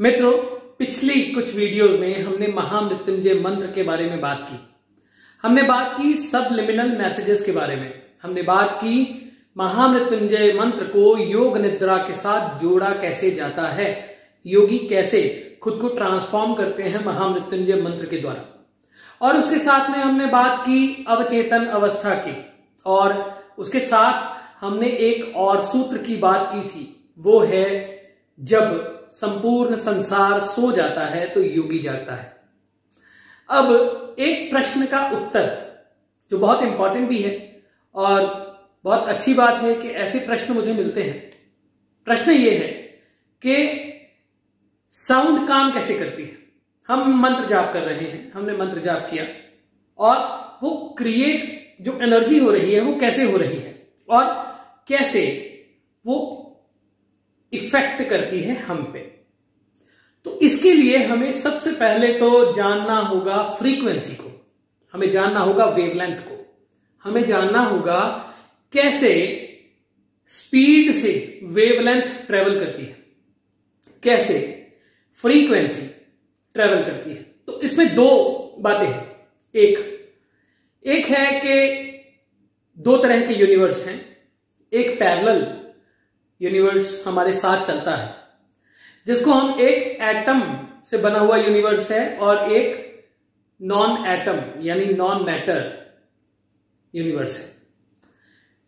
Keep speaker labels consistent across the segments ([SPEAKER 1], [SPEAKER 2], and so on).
[SPEAKER 1] मित्रों, पिछली कुछ वीडियोस में हमने महामृत्युंजय मंत्र के बारे में बात की। हमने बात की सबलिमिनल मैसेजेस के बारे में। हमने बात की महामृत्युंजय मंत्र को योग निद्रा के साथ जोड़ा कैसे जाता है, योगी कैसे खुद को ट्रांसफॉर्म करते हैं महामृत्युंजय मंत्र के द्वारा। और उसके साथ में हमने बात की अवचेतन अवस्था की, और उसके साथ हमने एक और सूत्र की बात की थी, वो है जब संपूर्ण संसार सो जाता है तो योगी जागता है। अब एक प्रश्न का उत्तर जो बहुत इंपॉर्टेंट भी है और बहुत अच्छी बात है कि ऐसे प्रश्न मुझे मिलते हैं। प्रश्न ये है कि साउंड काम कैसे करती है। हम मंत्र जाप कर रहे हैं, हमने मंत्र जाप किया और वो क्रिएट जो एनर्जी हो रही है वो कैसे हो रही है और कैसे वो इफेक्ट करती है हम पे। तो इसके लिए हमें सबसे पहले तो जानना होगा फ्रीक्वेंसी को, हमें जानना होगा वेवलेंथ को, हमें जानना होगा कैसे स्पीड से वेवलेंथ ट्रेवल करती है, कैसे फ्रीक्वेंसी ट्रेवल करती है। तो इसमें दो बातें हैं। एक है कि दो तरह के यूनिवर्स हैं। एक पैरेलल यूनिवर्स हमारे साथ चलता है जिसको हम एक एटम से बना हुआ यूनिवर्स है, और एक नॉन एटम यानी नॉन मैटर यूनिवर्स है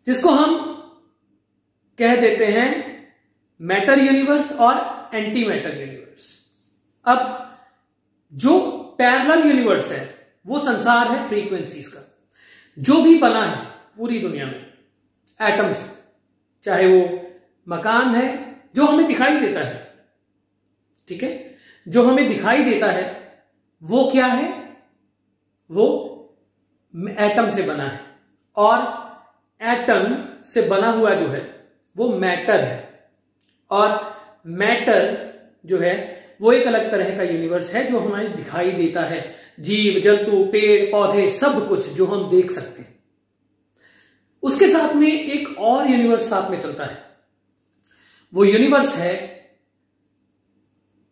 [SPEAKER 1] जिसको हम कह देते हैं मैटर यूनिवर्स और एंटी मैटर यूनिवर्स। अब जो पैरेलल यूनिवर्स है वो संसार है फ्रीक्वेंसीज का। जो भी बना है पूरी दुनिया में एटम से, चाहे वो मकान है जो हमें दिखाई देता है, ठीक है, जो हमें दिखाई देता है वो क्या है, वो एटम से बना है, और एटम से बना हुआ जो है वो मैटर है, और मैटर जो है वो एक अलग तरह का यूनिवर्स है जो हमें दिखाई देता है। जीव जंतु पेड़ पौधे सब कुछ जो हम देख सकते हैं। उसके साथ में एक और यूनिवर्स साथ में चलता है, वो यूनिवर्स है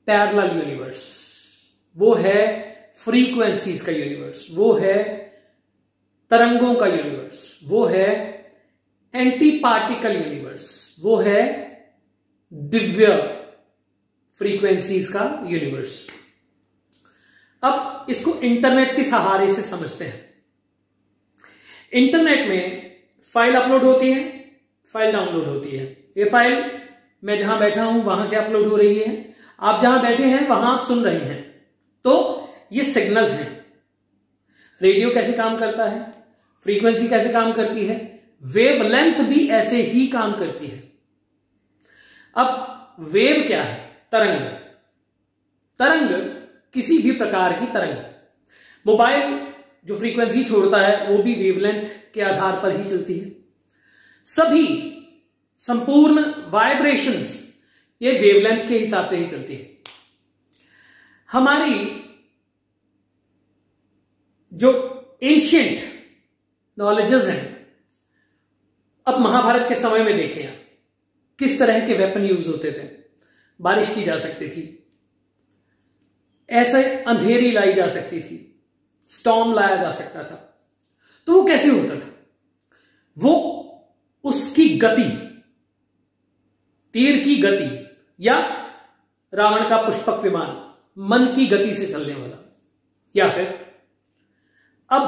[SPEAKER 1] पैरेलल यूनिवर्स, वो है फ्रीक्वेंसीज का यूनिवर्स, वो है तरंगों का यूनिवर्स, वो है एंटी पार्टिकल यूनिवर्स, वो है दिव्य फ्रीक्वेंसीज का यूनिवर्स। अब इसको इंटरनेट के सहारे से समझते हैं। इंटरनेट में फाइल अपलोड होती है, फाइल डाउनलोड होती है। ये फाइल मैं जहां बैठा हूं वहां से अपलोड हो रही है, आप जहां बैठे हैं वहां आप सुन रहे हैं। तो ये सिग्नल्स हैं। रेडियो कैसे काम करता है, फ्रीक्वेंसी कैसे काम करती है, वेवलेंथ भी ऐसे ही काम करती है। अब वेव क्या है? तरंग। तरंग किसी भी प्रकार की तरंग, मोबाइल जो फ्रीक्वेंसी छोड़ता है वो भी वेवलेंथ के आधार पर ही चलती है। सभी संपूर्ण वाइब्रेशंस ये वेवलेंथ के हिसाब से ही चलती है। हमारी जो एंशिएंट नॉलेजेस हैं, अब महाभारत के समय में देखें आप किस तरह के वेपन यूज होते थे। बारिश की जा सकती थी, ऐसे अंधेरी लाई जा सकती थी, स्टॉर्म लाया जा सकता था। तो वो कैसे होता था? वो उसकी गति, तीर की गति या रावण का पुष्पक विमान मन की गति से चलने वाला, या फिर अब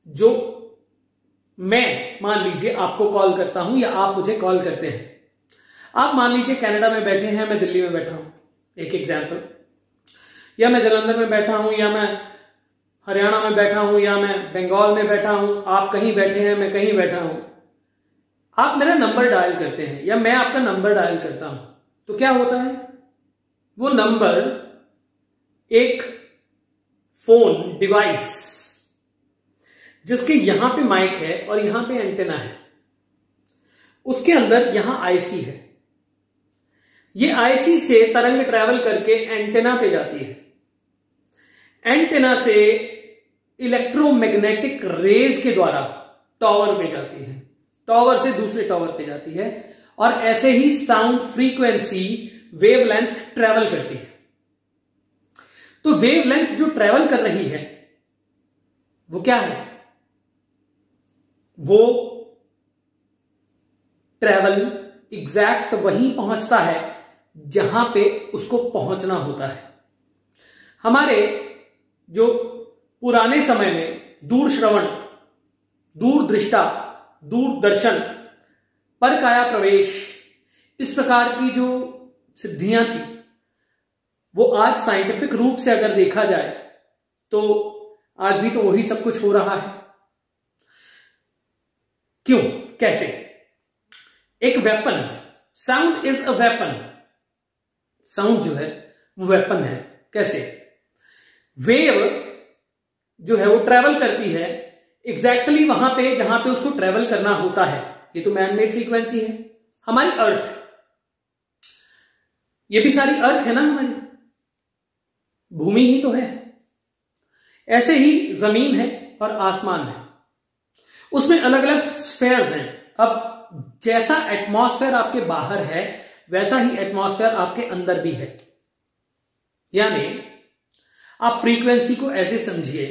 [SPEAKER 1] जो मैं मान लीजिए आपको कॉल करता हूं या आप मुझे कॉल करते हैं। आप मान लीजिए कनाडा में बैठे हैं, मैं दिल्ली में बैठा हूं, एक एग्जाम्पल, या मैं जालंधर में बैठा हूं, या मैं हरियाणा में बैठा हूं, या मैं बंगाल में बैठा हूं, आप कहीं बैठे हैं, मैं कहीं बैठा हूं। आप मेरा नंबर डायल करते हैं या मैं आपका नंबर डायल करता हूं, तो क्या होता है? वो नंबर एक फोन डिवाइस जिसके यहां पे माइक है और यहां पे एंटेना है, उसके अंदर यहां आईसी है। ये आईसी से तरंग ट्रैवल करके एंटेना पे जाती है। एंटेना से इलेक्ट्रोमैग्नेटिक रेज के द्वारा टावर पे जाती है, टावर से दूसरे टावर पे जाती है, और ऐसे ही साउंड फ्रीक्वेंसी वेवलेंथ ट्रैवल करती है। तो वेवलेंथ जो ट्रेवल कर रही है वो क्या है? वो ट्रेवल एग्जैक्ट वहीं पहुंचता है जहां पे उसको पहुंचना होता है। हमारे जो पुराने समय में दूरश्रवण, दूरदृष्टा, दूरदर्शन, परकाया प्रवेश, इस प्रकार की जो सिद्धियां थी वो आज साइंटिफिक रूप से अगर देखा जाए तो आज भी तो वही सब कुछ हो रहा है। क्यों? कैसे? एक weapon, sound is a weapon, sound जो है वो वेपन है। कैसे? वेव जो है वो ट्रेवल करती है एग्जैक्टली वहां पे जहां पे उसको ट्रेवल करना होता है। ये तो मैन मेड फ्रीक्वेंसी है। हमारी अर्थ, ये भी सारी अर्थ है ना, हमारी भूमि ही तो है। ऐसे ही जमीन है और आसमान है, उसमें अलग अलग स्फेयर्स हैं। अब जैसा एटमॉस्फेयर आपके बाहर है वैसा ही एटमॉस्फेयर आपके अंदर भी है। यानी आप फ्रीक्वेंसी को ऐसे समझिए,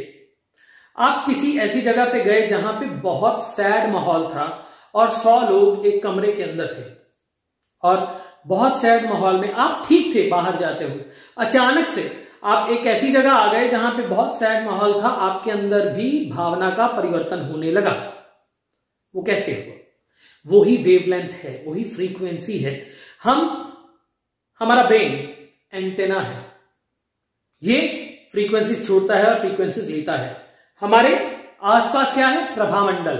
[SPEAKER 1] आप किसी ऐसी जगह पे गए जहां पे बहुत सैड माहौल था और 100 लोग एक कमरे के अंदर थे और बहुत सैड माहौल में आप ठीक थे बाहर जाते हुए, अचानक से आप एक ऐसी जगह आ गए जहां पे बहुत सैड माहौल था, आपके अंदर भी भावना का परिवर्तन होने लगा। वो कैसे हुआ? वो ही वेवलेंथ है, वही फ्रीक्वेंसी है। हमारा ब्रेन एंटेना है, ये फ्रीक्वेंसीज छोड़ता है और फ्रीक्वेंसीज लेता है। हमारे आसपास क्या है? प्रभामंडल,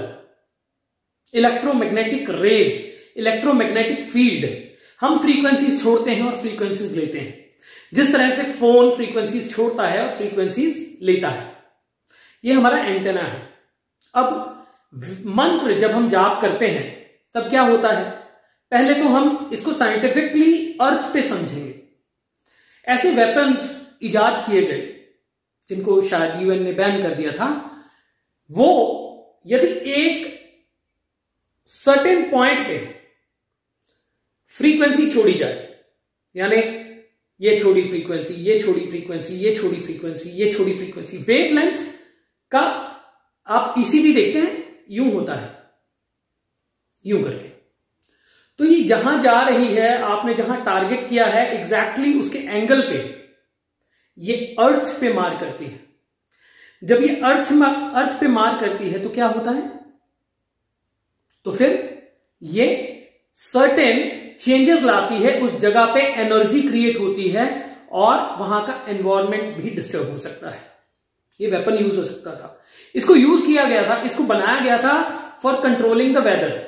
[SPEAKER 1] इलेक्ट्रोमैग्नेटिक रेज, इलेक्ट्रोमैग्नेटिक फील्ड। हम फ्रीक्वेंसीज छोड़ते हैं और फ्रीक्वेंसीज लेते हैं। जिस तरह से फोन फ्रीक्वेंसीज छोड़ता है और फ्रीक्वेंसीज लेता है, ये हमारा एंटेना है। अब मंत्र जब हम जाप करते हैं तब क्या होता है? पहले तो हम इसको साइंटिफिकली अर्थ पे समझेंगे। ऐसे वेपन्स इजाद किए गए जिनको शायद यूएन ने बैन कर दिया था। वो यदि एक सर्टेन पॉइंट पे फ्रीक्वेंसी छोड़ी जाए, यानी ये छोड़ी फ्रीक्वेंसी, ये छोड़ी फ्रीक्वेंसी, ये छोड़ी फ्रीक्वेंसी, ये छोड़ी फ्रीक्वेंसी, वेवलेंथ का आप पीसीबी देखते हैं, यूं होता है, यूं करके। तो ये जहां जा रही है, आपने जहां टारगेट किया है, एग्जैक्टली उसके एंगल पे ये अर्थ पे मार करती है। जब ये अर्थ पे मार करती है तो क्या होता है? तो फिर ये सर्टेन चेंजेस लाती है, उस जगह पे एनर्जी क्रिएट होती है और वहां का एनवायरनमेंट भी डिस्टर्ब हो सकता है। ये वेपन यूज हो सकता था, इसको यूज किया गया था, इसको बनाया गया था फॉर कंट्रोलिंग द वेदर।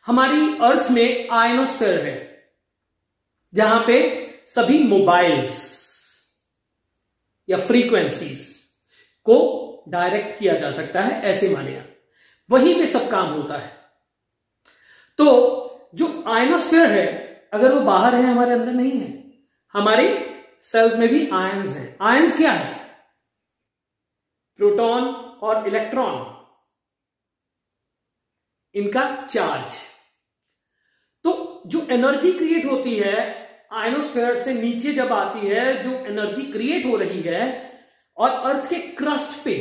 [SPEAKER 1] हमारी अर्थ में आयनोस्फीयर है जहां पे सभी मोबाइल्स या फ्रीक्वेंसीज को डायरेक्ट किया जा सकता है, ऐसे माने आप। वहीं पे सब काम होता है। तो जो आयनोस्फीयर है, अगर वो बाहर है, हमारे अंदर नहीं है। हमारे सेल्स में भी आयंस हैं। आयंस क्या है? प्रोटॉन और इलेक्ट्रॉन, इनका चार्ज। तो जो एनर्जी क्रिएट होती है आयनोस्फीयर से नीचे जब आती है, जो एनर्जी क्रिएट हो रही है और अर्थ के क्रस्ट पे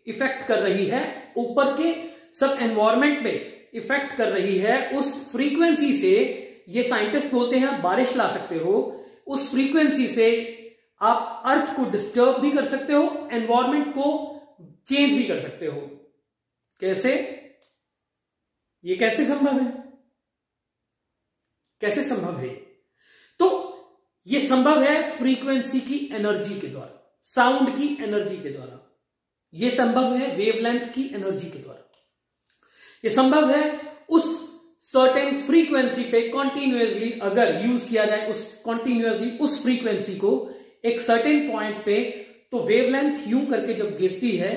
[SPEAKER 1] इफेक्ट कर रही है, ऊपर के सब एनवायरमेंट पे इफेक्ट कर रही है, उस फ्रीक्वेंसी से, ये साइंटिस्ट बोलते हैं बारिश ला सकते हो। उस फ्रीक्वेंसी से आप अर्थ को डिस्टर्ब भी कर सकते हो, एनवायरमेंट को चेंज भी कर सकते हो। कैसे? ये कैसे संभव है? कैसे संभव है? तो ये संभव है फ्रीक्वेंसी की एनर्जी के द्वारा, साउंड की एनर्जी के द्वारा। ये संभव है वेवलेंथ की एनर्जी के द्वारा। ये संभव है उस सर्टेन फ्रीक्वेंसी पे कॉन्टिन्यूअसली अगर यूज किया जाए, उस कॉन्टिन्यूअसली उस फ्रीक्वेंसी को एक सर्टेन पॉइंट पे, तो वेवलेंथ यूं करके जब गिरती है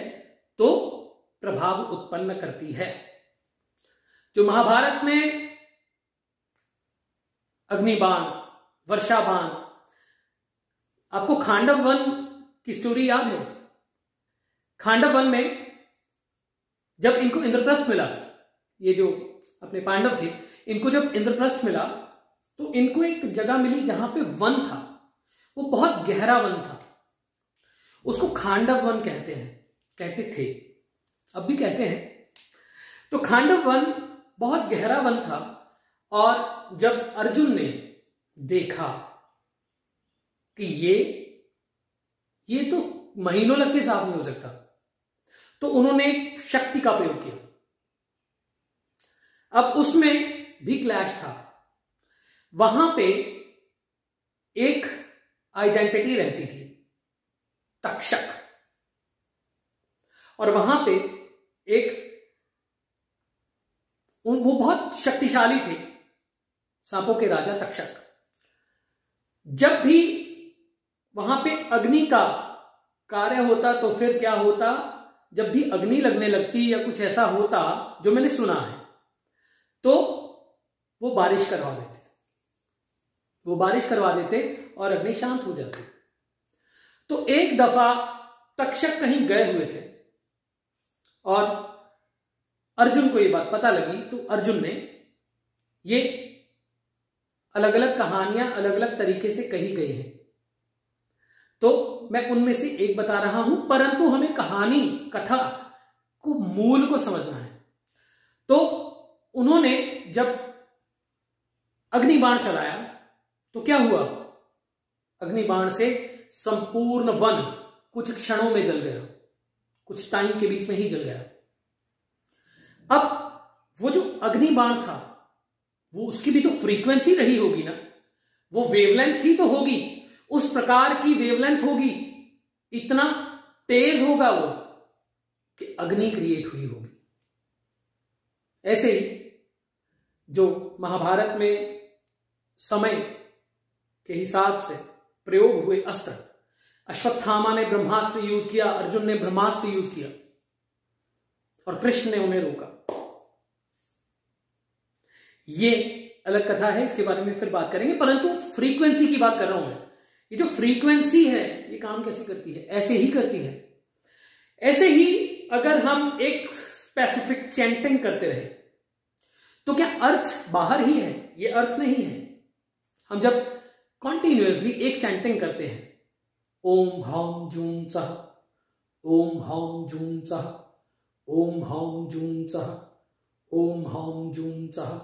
[SPEAKER 1] तो प्रभाव उत्पन्न करती है। जो महाभारत में अग्निबाण, वर्षाबाण, आपको खांडव वन की स्टोरी याद है? खांडव वन में जब इनको इंद्रप्रस्थ मिला, ये जो अपने पांडव थे, इनको जब इंद्रप्रस्थ मिला तो इनको एक जगह मिली जहां पे वन था, वो बहुत गहरा वन था। उसको खांडव वन कहते थे, अब भी कहते हैं। तो खांडव वन बहुत गहरा वन था, और जब अर्जुन ने देखा कि ये तो महीनों लग के साफ नहीं हो सकता, तो उन्होंने एक शक्ति का प्रयोग किया। अब उसमें भी क्लैश था। वहां पे एक आइडेंटिटी रहती थी, तक्षक, और वहां पे वो बहुत शक्तिशाली थे, सांपों के राजा तक्षक। जब भी वहां पे अग्नि का कार्य होता तो फिर क्या होता, जब भी अग्नि लगने लगती या कुछ ऐसा होता जो मैंने सुना है, तो वो बारिश करवा देते और अग्नि शांत हो जाती। तो एक दफा तक्षक कहीं गए हुए थे और अर्जुन को ये बात पता लगी, तो अर्जुन ने ये अलग अलग कहानियां अलग अलग तरीके से कही गई हैं, तो मैं उनमें से एक बता रहा हूं, परंतु हमें कहानी कथा को मूल को समझना है। तो उन्होंने जब अग्निबाण चलाया तो क्या हुआ, अग्निबाण से संपूर्ण वन कुछ क्षणों में जल गया, कुछ टाइम के बीच में ही जल गया। अब वो जो अग्निबाण था, वो उसकी भी तो फ्रीक्वेंसी रही होगी ना, वो वेवलेंथ ही तो होगी, उस प्रकार की वेवलेंथ होगी, इतना तेज होगा वो कि अग्नि क्रिएट हुई होगी। ऐसे ही जो महाभारत में समय के हिसाब से प्रयोग हुए अस्त्र, अश्वत्थामा ने ब्रह्मास्त्र यूज किया, अर्जुन ने ब्रह्मास्त्र यूज किया और कृष्ण ने उन्हें रोका। ये अलग कथा है, इसके बारे में फिर बात करेंगे, परंतु फ्रीक्वेंसी की बात कर रहा हूं मैं। ये जो फ्रीक्वेंसी है ये काम कैसे करती है, ऐसे ही करती है। ऐसे ही अगर हम एक स्पेसिफिक चैंटिंग करते रहे तो क्या अर्थ बाहर ही है, ये अर्थ नहीं है। हम जब कॉन्टिन्यूअसली एक चैंटिंग करते हैं, ओम हौम जूम सह, ओम हौम जूम सह, ओम हौम जूम सह, ओम हौम जूम सह,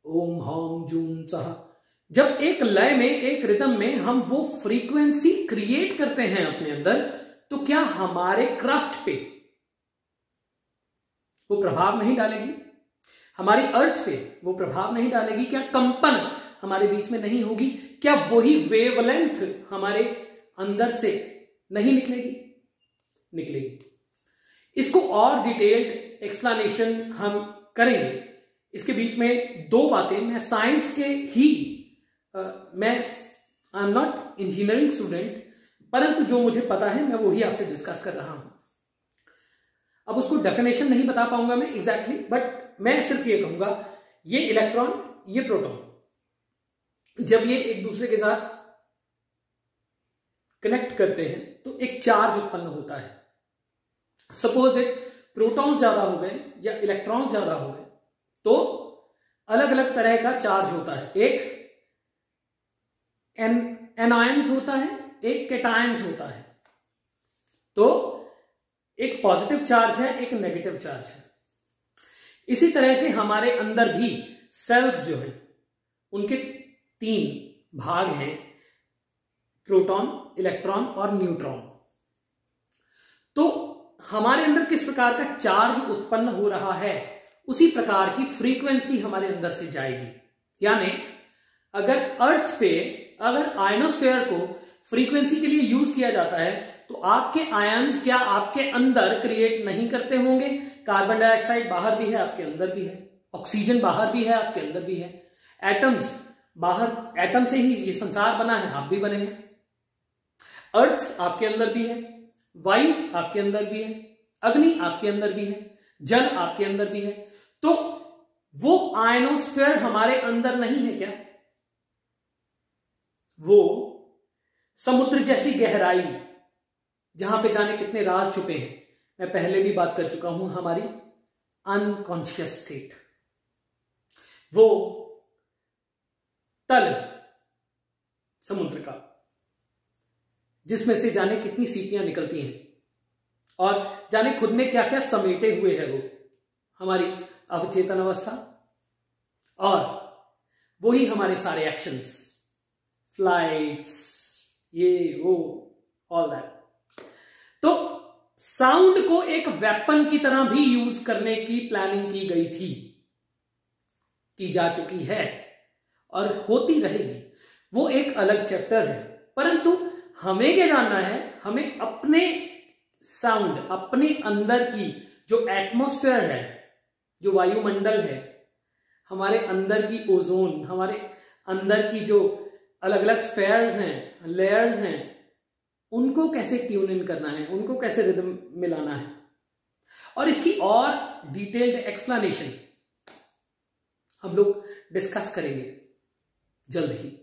[SPEAKER 1] ओम हौम जूम सह, जब एक लय में एक रिदम में हम वो फ्रीक्वेंसी क्रिएट करते हैं अपने अंदर, तो क्या हमारे क्रस्ट पे वो प्रभाव नहीं डालेगी, हमारी अर्थ पे वो प्रभाव नहीं डालेगी? क्या कंपन हमारे बीच में नहीं होगी? क्या वही वेवलेंथ हमारे अंदर से नहीं निकलेगी? निकलेगी। इसको और डिटेल्ड एक्सप्लेनेशन हम करेंगे। इसके बीच में दो बातें, मैं साइंस के ही मैं I am not engineering student, परंतु जो मुझे पता है मैं वही आपसे डिस्कस कर रहा हूं। अब उसको डेफिनेशन नहीं बता पाऊंगा मैं एग्जैक्टली, बट मैं सिर्फ ये कहूंगा, ये इलेक्ट्रॉन, ये प्रोटॉन, जब ये एक दूसरे के साथ कनेक्ट करते हैं तो एक चार्ज उत्पन्न होता है। सपोज एक प्रोटॉन्स ज्यादा हो गए या इलेक्ट्रॉन्स ज्यादा हो गए तो अलग अलग तरह का चार्ज होता है। एक एनायंस होता है, एक कैटायंस होता है। तो एक पॉजिटिव चार्ज है, एक नेगेटिव चार्ज है। इसी तरह से हमारे अंदर भी सेल्स जो है उनके 3 भाग हैं, प्रोटॉन, इलेक्ट्रॉन और न्यूट्रॉन। तो हमारे अंदर किस प्रकार का चार्ज उत्पन्न हो रहा है, उसी प्रकार की फ्रीक्वेंसी हमारे अंदर से जाएगी। यानी अगर अर्थ पे अगर आयनोस्फेयर को फ्रीक्वेंसी के लिए यूज किया जाता है तो आपके आयन्स क्या आपके अंदर क्रिएट नहीं करते होंगे? कार्बन डाइऑक्साइड बाहर भी है, आपके अंदर भी है, ऑक्सीजन बाहर भी है, आपके अंदर भी है, एटम्स बाहर, एटम से ही ये संसार बना है, आप भी बने हैं, अर्थ आपके अंदर भी है, वायु आपके अंदर भी है, अग्नि आपके अंदर भी है, जल आपके अंदर भी है। तो वो आयनोस्फेयर हमारे अंदर नहीं है क्या? वो समुद्र जैसी गहराई जहां पे जाने कितने राज छुपे हैं, मैं पहले भी बात कर चुका हूं, हमारी अनकॉन्शियस स्टेट, वो तल समुद्र का, जिसमें से जाने कितनी सीपियां निकलती हैं और जाने खुद में क्या क्या समेटे हुए है वो हमारी अवचेतन अवस्था और वही हमारे सारे एक्शंस, फ्लाइट्स, ये वो, ऑल दैट। तो साउंड को एक वेपन की तरह भी यूज करने की प्लानिंग की गई थी, की जा चुकी है और होती रहेगी, वो एक अलग चैप्टर है। परंतु हमें क्या जानना है, हमें अपने साउंड, अपने अंदर की जो एटमॉस्फेयर है, जो वायुमंडल है, हमारे अंदर की ओजोन, हमारे अंदर की जो अलग अलग स्फेयर्स हैं, लेयर्स हैं, उनको कैसे ट्यून इन करना है, उनको कैसे रिदम मिलाना है, और इसकी और डिटेल्ड एक्सप्लेनेशन हम लोग डिस्कस करेंगे जल्द ही।